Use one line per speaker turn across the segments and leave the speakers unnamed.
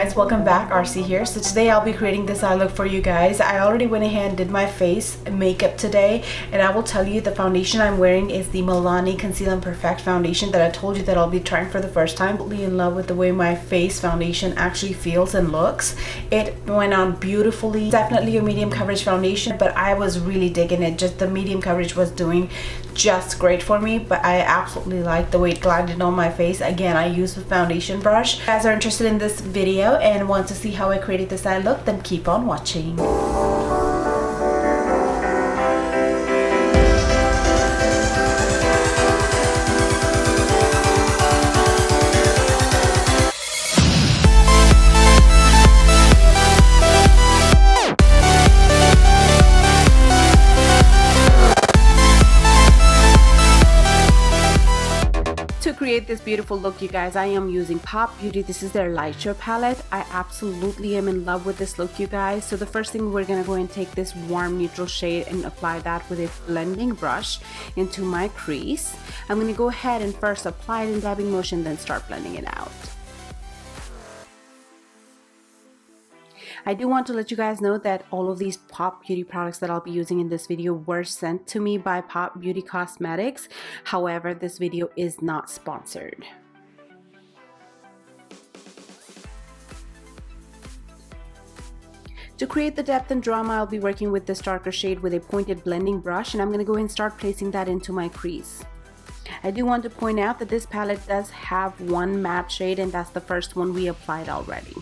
guys, welcome back. RC here. So today I'll be creating this eye look for you guys. I already went ahead and did my face makeup today, and I will tell you the foundation I'm wearing is the Milani Conceal and Perfect foundation that I told you that I'll be trying for the first time. I'm in love with the way my face foundation actually feels and looks. It went on beautifully. Definitely a medium coverage foundation, but I was really digging it. Just the medium coverage was doing just great for me, but I absolutely like the way it glided on my face. Again, I used the foundation brush. If you guys are interested in this video and want to see how I created this eye look, then keep on watching. Create this beautiful look, you guys, I am using Pop Beauty. This is their Lightshow Palette. I absolutely am in love with this look, you guys. So the first thing, we're gonna go and take this warm neutral shade and apply that with a blending brush into my crease. I'm gonna go ahead and first apply it in dabbing motion, then start blending it out. I do want to let you guys know that all of these Pop Beauty products that I'll be using in this video were sent to me by Pop Beauty Cosmetics. However, this video is not sponsored. To create the depth and drama, I'll be working with this darker shade with a pointed blending brush, and I'm going to go ahead and start placing that into my crease. I do want to point out that this palette does have one matte shade, and that's the first one we applied already.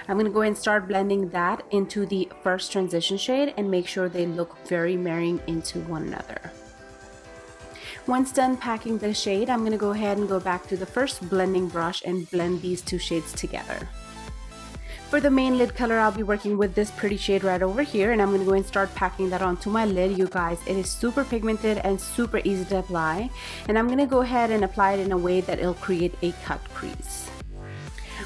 I'm going to go ahead and start blending that into the first transition shade and make sure they look very marrying into one another. Once done packing the shade, I'm going to go ahead and go back to the first blending brush and blend these two shades together. For the main lid color, I'll be working with this pretty shade right over here, and I'm going to go ahead and start packing that onto my lid. You guys, it is super pigmented and super easy to apply, and I'm going to go ahead and apply it in a way that it'll create a cut crease.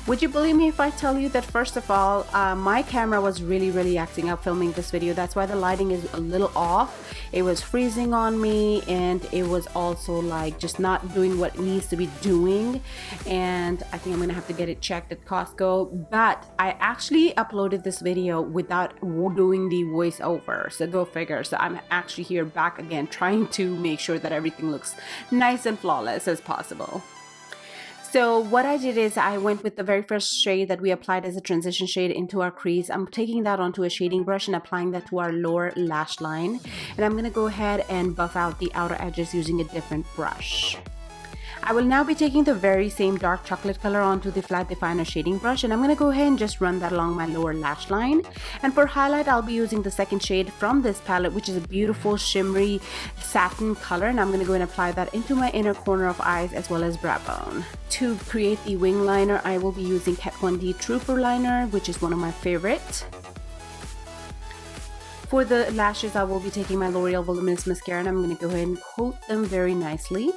Would you believe me if I tell you that first of all, my camera was really acting up filming this video. That's why the lighting is a little off. It was freezing on me, and it was also like just not doing what it needs to be doing, and I think I'm gonna have to get it checked at Costco. But I actually uploaded this video without doing the voiceover, so go figure. So I'm actually here back again trying to make sure that everything looks nice and flawless as possible. So what I did is I went with the very first shade that we applied as a transition shade into our crease. I'm taking that onto a shading brush and applying that to our lower lash line. And I'm going to go ahead and buff out the outer edges using a different brush. I will now be taking the very same dark chocolate color onto the flat definer shading brush, and I'm going to go ahead and just run that along my lower lash line. And for highlight, I'll be using the second shade from this palette, which is a beautiful shimmery satin color, and I'm going to go and apply that into my inner corner of eyes as well as brow bone. To create the wing liner, I will be using Kat 1D Trooper liner, which is one of my favorite. For the lashes, I will be taking my L'Oreal Voluminous Mascara, and I'm going to go ahead and coat them very nicely.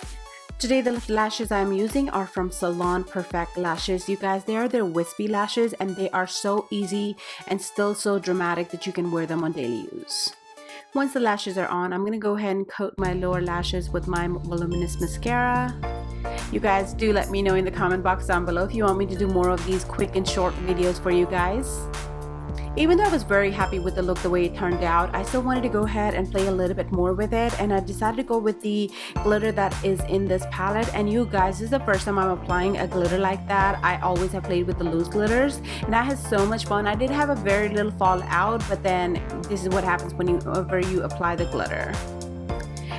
Today, the lashes I'm using are from Salon Perfect Lashes. You guys, they are their wispy lashes, and they are so easy and still so dramatic that you can wear them on daily use. Once the lashes are on, I'm going to go ahead and coat my lower lashes with my Voluminous Mascara. You guys, do let me know in the comment box down below if you want me to do more of these quick and short videos for you guys. Even though I was very happy with the look, the way it turned out, I still wanted to go ahead and play a little bit more with it, and I decided to go with the glitter that is in this palette. And you guys, this is the first time I'm applying a glitter like that. I always have played with the loose glitters, and I had so much fun. I did have a very little fallout, but then this is what happens whenever you apply the glitter.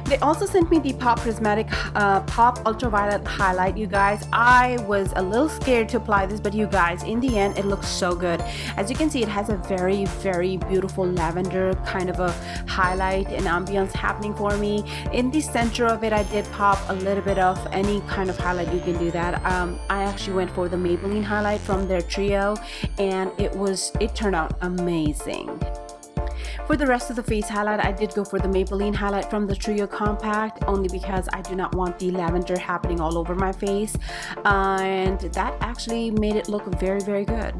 They also sent me the Pop Prismatic Pop Ultraviolet Highlight, you guys. I was a little scared to apply this, but you guys, in the end, it looks so good. As you can see, it has a very beautiful lavender kind of a highlight and ambience happening for me. In the center of it, I did pop a little bit of any kind of highlight. You can do that. I actually went for the Maybelline highlight from their trio, and it turned out amazing. For the rest of the face highlight, I did go for the Maybelline highlight from the Trio Compact, only because I do not want the lavender happening all over my face, and that actually made it look very good.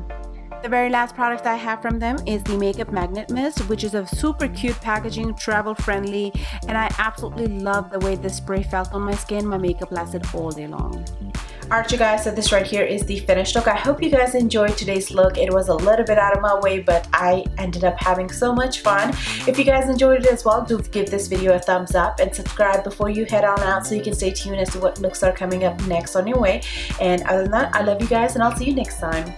The very last product I have from them is the Makeup Magnet Mist, which is a super cute packaging, travel friendly, and I absolutely love the way this spray felt on my skin. My makeup lasted all day long. Alright you guys, so this right here is the finished look. I hope you guys enjoyed today's look. It was a little bit out of my way, but I ended up having so much fun. If you guys enjoyed it as well, do give this video a thumbs up and subscribe before you head on out so you can stay tuned as to what looks are coming up next on your way. And other than that, I love you guys and I'll see you next time.